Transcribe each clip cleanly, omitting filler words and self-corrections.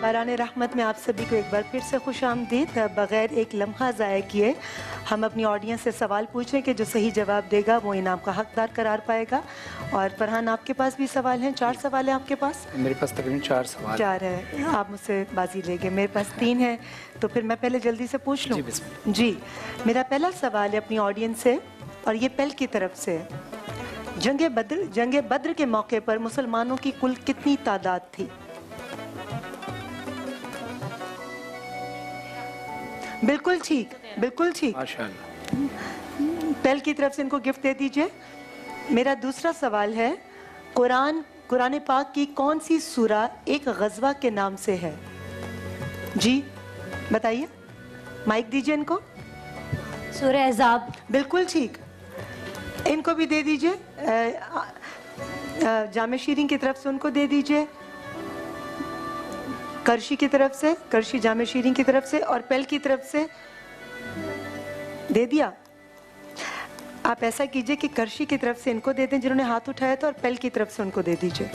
बारान रहमत में आप सभी को एक बार फिर से खुश आमदीद। बग़ैर एक लम्हा ज़ाया किए हम अपनी ऑडियंस से सवाल पूछें कि जो सही जवाब देगा वो इनाम का हकदार करार पाएगा। और फरहान आपके पास भी सवाल हैं, 4 सवाल हैं आपके पास? मेरे पास तकरीबन 4 सवाल 4 है, आप मुझसे बाजी लेंगे। मेरे पास 3 है, तो फिर मैं पहले जल्दी से पूछ लूँ। जी, मेरा पहला सवाल है अपनी ऑडियंस से और ये पहल की तरफ से है। जंग बद्र के मौके पर मुसलमानों की कुल कितनी तादाद थी? बिल्कुल ठीक, बिल्कुल ठीक, माशाअल्लाह। पहल की तरफ से इनको गिफ्ट दे दीजिए। मेरा दूसरा सवाल है, कुरान पाक की कौन सी सूरा एक गज़वा के नाम से है? जी बताइए, माइक दीजिए इनको। सूरह अहज़ाब। बिल्कुल ठीक, इनको भी दे दीजिए। जामे शीरीन की तरफ से उनको दे दीजिए, करशी की तरफ से, करशी जामे शीरीन की तरफ से, और पेल की तरफ से दे दिया। आप ऐसा कीजिए कि करशी की तरफ से इनको दे दें जिन्होंने हाथ उठाया था, और पेल की तरफ से उनको दे दीजिए।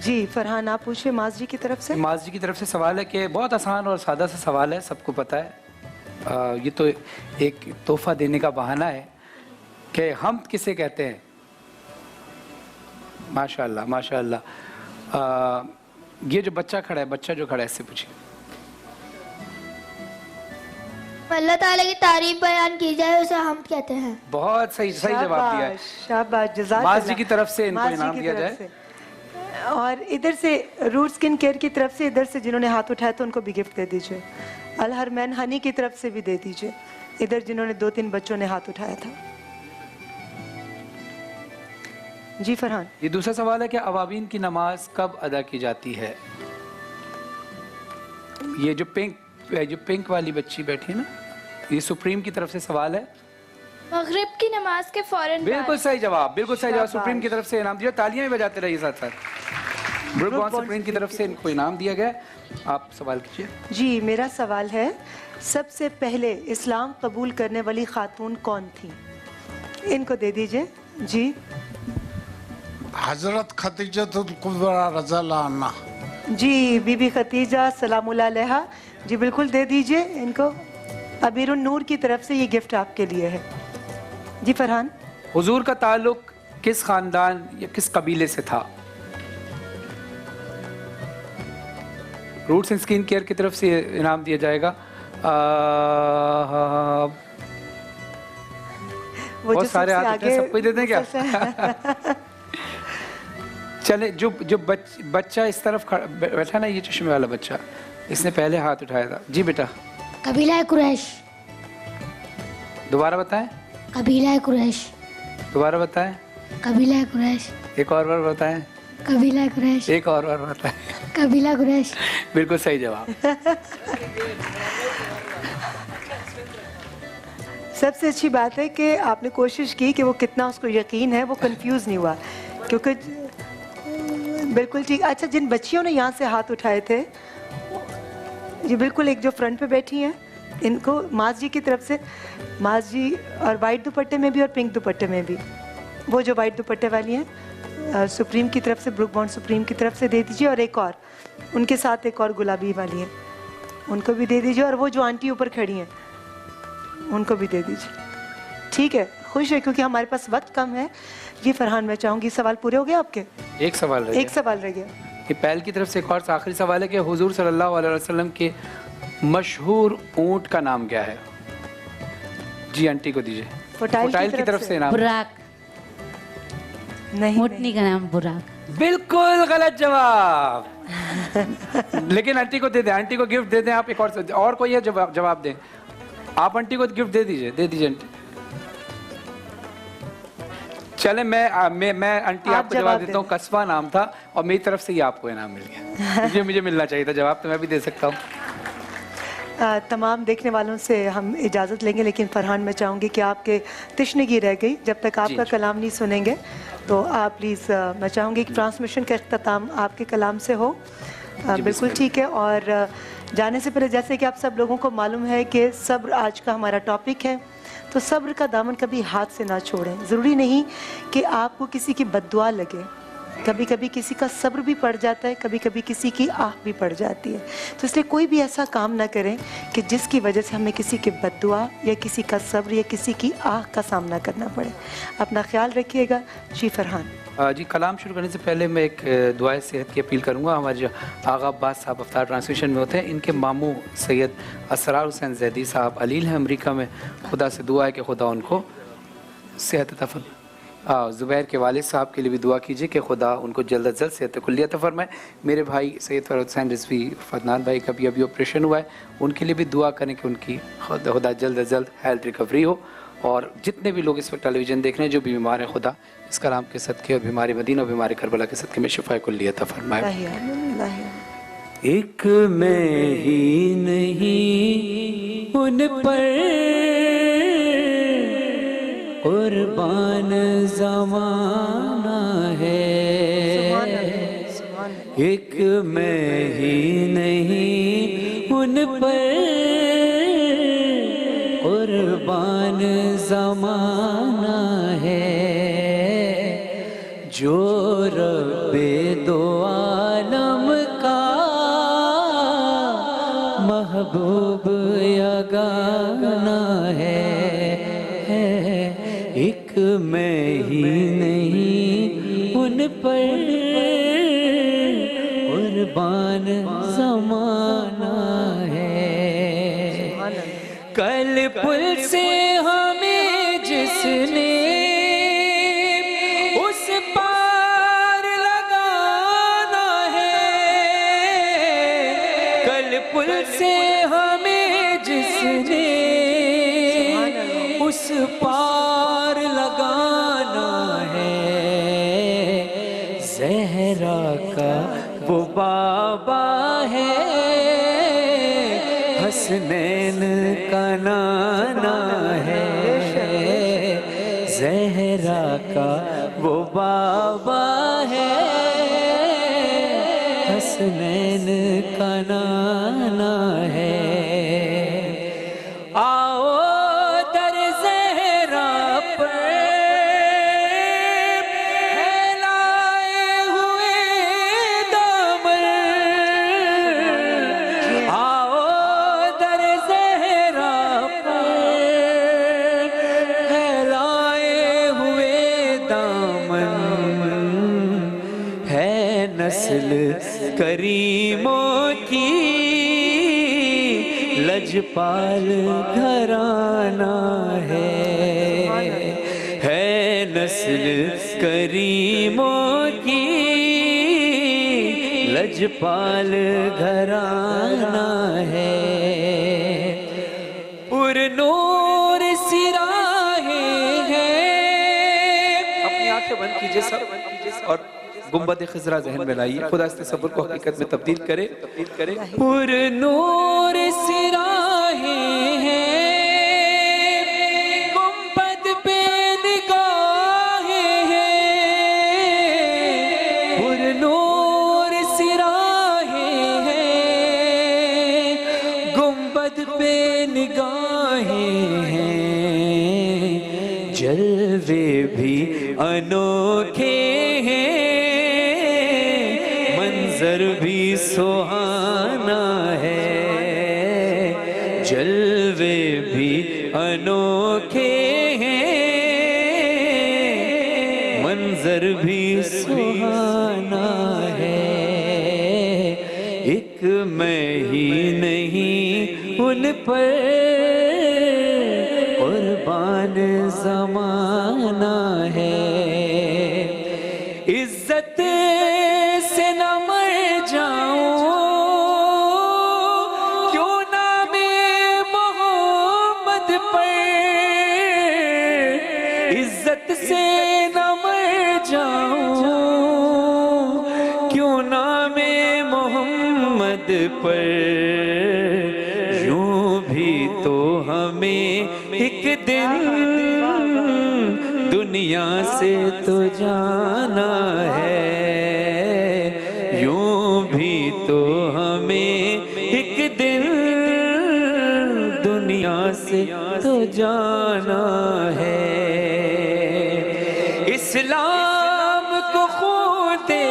जी फरहान आप पूछिए माज जी की तरफ से। माज जी की तरफ से सवाल है कि बहुत आसान और सादा सा सवाल है, सबको पता है। ये तो एक तोहफा देने का बहाना है कि हम किसे कहते हैं। माशाअल्लाह माशाअल्लाह। ये जो बच्चा खड़ा है, बच्चा जो खड़ा है, इससे पूछिए। अल्लाह ताला की तारीफ बयान की जाए उसे हम कहते हैं। बहुत सही जवाब दिया है, शाबाश, जज़ाक माज जी की तरफ से इनको इनाम दिया जाए। और इधर से रूट स्किन केयर की तरफ से, इधर से जिन्होंने हाथ उठाया तो उनको भी गिफ्ट दे दीजिए। अल हरमैन हनी की तरफ से भी दे दीजिए, इधर जिन्होंने 2-3 बच्चों ने हाथ उठाया था। जी फरहान। ये दूसरा सवाल है कि अवाबीन की नमाज कब अदा की जाती है? ये जो पिंक वाली बच्ची बैठी है ना, ये सुप्रीम की तरफ से सवाल है। मगरिब की नमाज के फौरन बिल्कुल सही जवाब, बिल्कुल सही जवाब। सुप्रीम की तरफ से इनाम दिया, तालियां भी बजाते रहिए साथ साथ। ब्रुक बॉन्ड सुप्रीम की तरफ से इनको इनाम दिया गया। आप सवाल कीजिए। जी मेरा सवाल है, सबसे पहले इस्लाम कबूल करने वाली खातून कौन थी? इनको दे दीजिए। जी हजरत खदीजतुल कुबरा रज़ियल्लाहु अन्हा। जी बीबी खतीजा सलामुल्लाह अलैहा। जी बिल्कुल दे दीजिए इनको। अबीरुन नूर की तरफ से ये गिफ्ट आपके लिए है। जी फरहान। हुजूर का ताल्लुक किस खानदान या किस कबीले से था? रूट्स एंड स्किन केयर की तरफ से इनाम दिया जाएगा। वो बहुत सारे हाथ उठे, सबको दे दें क्या? चले, जो बच्चा इस तरफ बैठा ना, ये चश्मे वाला बच्चा, इसने पहले हाथ उठाया था। जी बेटा। कबीला कुरैश। दोबारा बताएं। कबीला कुरैश। दोबारा बताएं। कबीला कुरैश। एक और बार बताएं। कबीला कुरैश। एक और बार बताएं। कबीला कुरैश। बिल्कुल सही जवाब। सबसे अच्छी बात है कि आपने कोशिश की कि वो कितना उसको यकीन है, वो कंफ्यूज नहीं हुआ, क्योंकि बिल्कुल ठीक। अच्छा, जिन बच्चियों ने यहाँ से हाथ उठाए थे, जी बिल्कुल, एक जो फ्रंट पे बैठी हैं, इनको माज जी की तरफ से, माज जी, और वाइट दुपट्टे में भी और पिंक दुपट्टे में भी, वो जो वाइट दुपट्टे वाली हैं, सुप्रीम की तरफ से, ब्रुक बॉन्ड सुप्रीम की तरफ से दे दीजिए। और एक और उनके साथ एक और गुलाबी वाली हैं, उनको भी दे दीजिए। और वो जो आंटी ऊपर खड़ी हैं उनको भी दे दीजिए। ठीक है, खुश है क्योंकि हमारे पास वक्त कम है। जी फरहान, मैं चाहूँगी, सवाल पूरे हो गए आपके? एक सवाल रह गया। एक सवाल रह गया। ये पहल की तरफ से एक और आखिरी सवाल है कि हुजूर सल्लल्लाहु अलैहि वसल्लम के मशहूर ऊंट का नाम क्या है? जी आंटी को दीजिए। फुटाइल की तरफ से नाम। बुराक। नहीं, ऊँटनी का नाम बुराक। बिल्कुल गलत जवाब। लेकिन आंटी को दे दें, आंटी को गिफ्ट दे दें आप। एक और कोई है जवाब दें? आप आंटी को गिफ्ट दे दीजिए आंटी। चले, मैं आंटी आपको जवाब देता हूँ। कस्बा नाम था और मेरी तरफ से ही आपको इनाम मिल गया। मुझे मिलना चाहिए था जवाब, तो मैं भी दे सकता हूँ। तमाम देखने वालों से हम इजाज़त लेंगे, लेकिन फरहान, मैं चाहूँगी कि आपके तशनगी रह गई। जब तक आपका कलाम नहीं सुनेंगे तो आप प्लीज़, मैं चाहूँगी कि ट्रांसमिशन का इख्तिताम आपके कलाम से हो। बिल्कुल ठीक है। और जाने से पहले, जैसे कि आप सब लोगों को मालूम है कि सब्र आज का हमारा टॉपिक है, तो सब्र का दामन कभी हाथ से ना छोड़ें। ज़रूरी नहीं कि आपको किसी की बद्दुआ लगे, کبھی کبھی کسی کا صبر بھی پڑ جاتا ہے, کبھی کبھی کسی کی آہ بھی پڑ جاتی ہے. تو اس لیے کوئی بھی ایسا کام نہ کریں کہ جس کی وجہ سے ہمیں کسی کی بد دعا یا کسی کا صبر یا کسی کی آہ کا سامنا کرنا پڑے. اپنا خیال رکھیے گا. جی فرحان. جی کلام شروع کرنے سے پہلے میں ایک دعائے صحت کی اپیل کروں گا. ہمارے جو آغا عباس صاحب افطار ٹرانسمیشن میں ہوتے ہیں, ان کے ماموں سید اسرار حسین زیدی صاحب علیل ہیں امریکہ میں. خدا سے دعا ہے کہ خدا ان کو صحت عطا فرمائے. زبیر کے والد صاحب کے لیے بھی دعا کیجئے کہ خدا ان کو جلد از جلد صحت کلیہ عطا فرمائے. میرے بھائی سید فرحت حسین رضوی فدنان بھائی کا بھی ابھی آپریشن ہوا ہے, ان کے لیے بھی دعا کریں کہ ان کی خدا جلد از جلد ہیلتھ ریکوری ہو. اور جتنے بھی لوگ اس وقت ٹیلی ویژن دیکھ رہے ہیں جو بھی بیمار ہیں, خدا اس کلام کے صدقے اور بیماری مدینہ اور بیماری کربلا کے صدقے میں شفا کلیہ عطا فرمائے. ایک میں ہی نہیں ان پر قربان زمانہ ہے, ایک میں ہی نہیں ان پر قربان زمانہ ہے, جو رب دو عالم کا محبوب یگانہ ہے. ایک میں ہی نہیں ان پر قربان زمانہ ہے. کل پل سے ہمیں جس نے اس پار لگانا ہے, کل پل سے ہمیں جس نے اس پار لگانا ہے, زہرا کا وہ بابا ہے, حسنین کا نانا ہے, زہرا کا وہ بابا ہے, حسنین کا نانا ہے. آؤ در زہرا پر پھیلائے ہوئے دامن, آؤ در زہرا پر پھیلائے ہوئے دامن, ہے نسل کریموں کی لجپال گھرانہ ہے نسل کریموں کی لجپال گھرانہ ہے. پر نور سراہیں ہیں. اپنی آنکھیں بند کیجئے سب اور گنبد خضرا ذہن میں لائیے. خدا اس تصور کو حقیقت میں تبدیل کرے. پر نور سراہیں ہیں, گنبد پہ نگاہیں ہیں, پر نور سراہیں ہیں, گنبد پہ نگاہیں ہیں, جلوے بھی انوکھے ہیں, منظر بھی سہانا ہے, جلوے بھی انوکھے ہیں, منظر بھی سہانا ہے. ایک میں ہی نہیں ان پر قربان زمانہ ہے. عزت سے نہ مر جاؤں کیوں نام محمد پر, عزت سے نہ مر جاؤں کیوں نام محمد پر. یوں بھی تو ہمیں ایک دن دنیا سے تو جانا ہے, یوں بھی تو ہمیں ایک دن دنیا سے تو جانا ہے. اسلام کو خون دے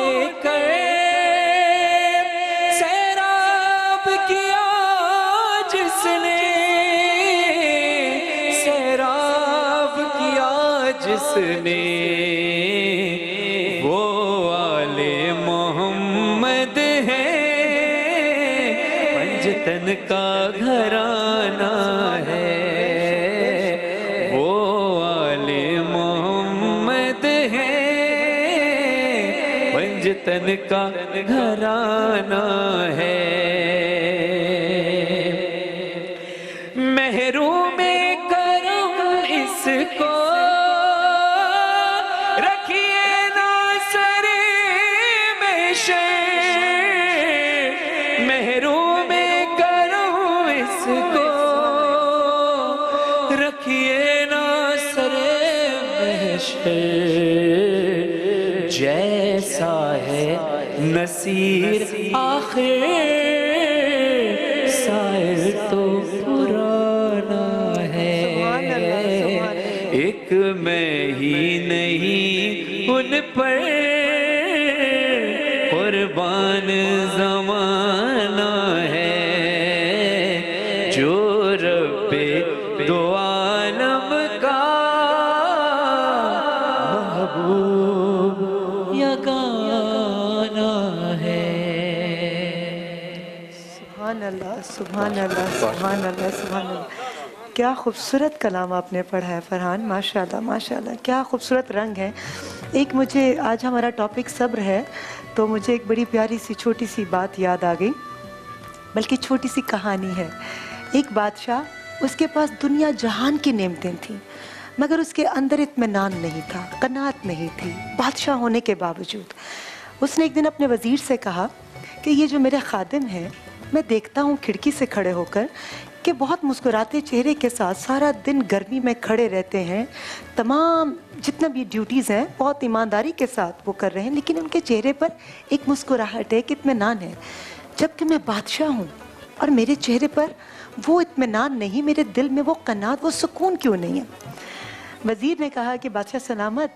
जिस ने वो आले मोहम्मद है पंजतन का घराना है वो आले मोहम्मद है पंजतन का घराना है महरूम करम इसको रखिए ना सरे में महरूम करम इसको रखिए ना सरे में जैसा है नसीर आखिर साइर तो पुराना है एक मैं ही नहीं उन पर कुर्बान ज़माना है जो रब्बे दो आलम का महबूब यगाना है सुभान अल्लाह सुभान अल्लाह सुभान अल्लाह सुभान अल्लाह। क्या खूबसूरत कलाम आपने पढ़ा है फरहान, माशाल्लाह माशाल्लाह, क्या खूबसूरत रंग है। एक मुझे आज हमारा टॉपिक सब्र है तो मुझे एक बड़ी प्यारी सी छोटी सी बात याद आ गई, बल्कि छोटी सी कहानी है। एक बादशाह, उसके पास दुनिया जहान की नेमतें थीं मगर उसके अंदर इत्मीनान नहीं था, कनात नहीं थी। बादशाह होने के बावजूद उसने एक दिन अपने वज़ीर से कहा कि ये जो मेरे खादिम हैं, मैं देखता हूँ खिड़की से खड़े होकर कि बहुत मुस्कुराते चेहरे के साथ सारा दिन गर्मी में खड़े रहते हैं, तमाम जितना भी ड्यूटीज़ हैं बहुत ईमानदारी के साथ वो कर रहे हैं, लेकिन उनके चेहरे पर एक मुस्कुराहट है, एक इत्मीनान है। जबकि मैं बादशाह हूँ और मेरे चेहरे पर वो इत्मीनान नहीं, मेरे दिल में वो कनात, वो सुकून क्यों नहीं है। वज़ीर ने कहा कि बादशाह सलामत,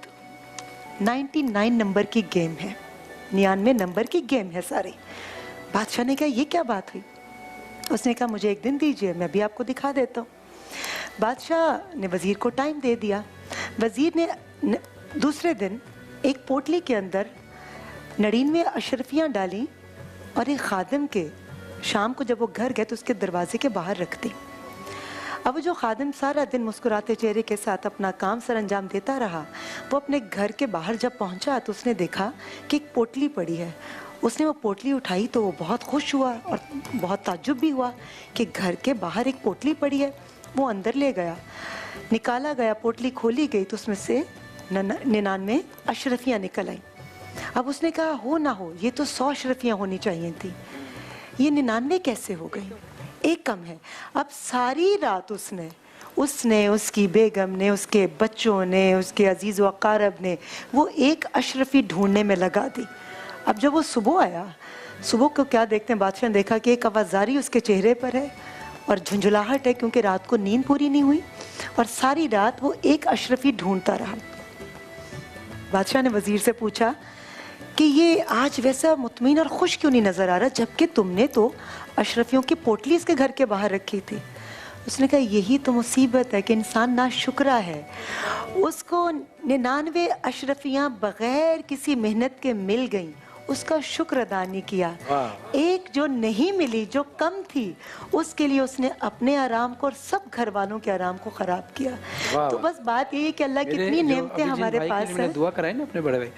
99 नंबर की गेम है, 99 नंबर की गेम है सारी। बादशाह ने कहा ये क्या बात हुई। उसने कहा मुझे एक दिन दीजिए, मैं भी आपको दिखा देता हूँ। बादशाह ने वज़ीर को टाइम दे दिया। वज़ीर ने दूसरे दिन एक पोटली के अंदर 99 अशरफियाँ डाली और एक खादिम के, शाम को जब वो घर गए तो उसके दरवाजे के बाहर रख दी। अब जो खादिम सारा दिन मुस्कुराते चेहरे के साथ अपना काम सर अंजाम देता रहा, वो अपने घर के बाहर जब पहुंचा तो उसने देखा कि एक पोटली पड़ी है। उसने वो पोटली उठाई तो वो बहुत खुश हुआ और बहुत ताज्जुब भी हुआ कि घर के बाहर एक पोटली पड़ी है। वो अंदर ले गया, निकाला गया, पोटली खोली गई तो उसमें से 99 अशरफियाँ निकल आई। अब उसने कहा हो ना हो, ये तो 100 अशरफियाँ होनी चाहिए थी, ये 99 कैसे हो गई, एक कम है। अब सारी रात उसने, उसकी बेगम ने, उसके बच्चों ने, उसके अजीज़ व अक़ारब ने वो एक अशरफी ढूंढने में लगा दी। अब जब वो सुबह आया, सुबह को क्या देखते हैं, बादशाह ने देखा कि एक आवाज़ारी उसके चेहरे पर है और झुंझुलाहट है क्योंकि रात को नींद पूरी नहीं हुई और सारी रात वो एक अशरफी ढूंढता रहा। बादशाह ने वज़ीर से पूछा कि ये आज वैसा मुतमईन और खुश क्यों नहीं नज़र आ रहा, जबकि तुमने तो अशरफियों की पोटली इसके घर के बाहर रखी थी। उसने कहा यही तो मुसीबत है कि इंसान नाशुक्रा है। उसको 99 अशरफियाँ बग़ैर किसी मेहनत के मिल गईं, उसका शुक्र अदा नहीं किया। एक जो नहीं मिली, जो कम थी, उसके लिए उसने अपने आराम को और सब घर वालों के आराम को ख़राब किया। तो बस बात यही है कि अल्लाह कितनी नेमतें हमारे पास है। दुआ कराई ना अपने बड़े भाई,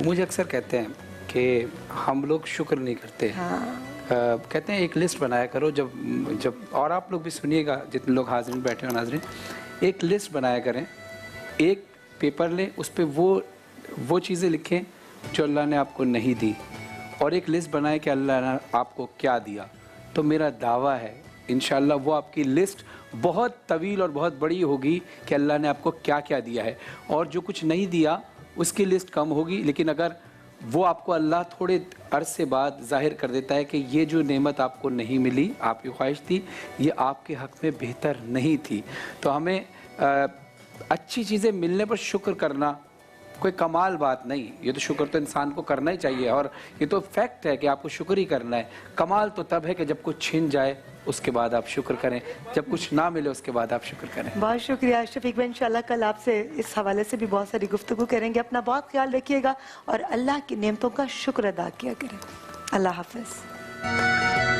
मुझे अक्सर कहते हैं कि हम लोग शुक्र नहीं करते। हाँ। कहते हैं एक लिस्ट बनाया करो, जब और आप लोग भी सुनिएगा, जितने लोग हाज़रीन बैठे हो नाज़रीन, एक लिस्ट बनाया करें, एक पेपर लें, उस पर वो चीज़ें लिखें जो अल्लाह ने आपको नहीं दी, और एक लिस्ट बनाए कि अल्लाह ने आपको क्या दिया। तो मेरा दावा है इंशाअल्लाह वो आपकी लिस्ट बहुत तवील और बहुत बड़ी होगी कि अल्लाह ने आपको क्या क्या दिया है, और जो कुछ नहीं दिया उसकी लिस्ट कम होगी। लेकिन अगर वो आपको अल्लाह थोड़े अरसे बाद ज़ाहिर कर देता है कि ये जो नेमत आपको नहीं मिली, आपकी ख्वाहिश थी, ये आपके हक़ में बेहतर नहीं थी, तो हमें अच्छी चीज़ें मिलने पर शुक्र करना कोई कमाल बात नहीं। ये तो शुक्र तो इंसान को करना ही चाहिए, और ये तो फैक्ट है कि आपको शुक्र ही करना है। कमाल तो तब है कि जब कुछ छिन जाए اس کے بعد آپ شکر کریں, جب کچھ نہ ملے اس کے بعد آپ شکر کریں. بہت شکریہ شفیق بھائی, انشاءاللہ کل آپ سے اس حوالے سے بھی بہت ساری گفتگو کریں گے. اپنا بہت خیال رکھیے گا اور اللہ کی نعمتوں کا شکر ادا کیا کریں. اللہ حافظ.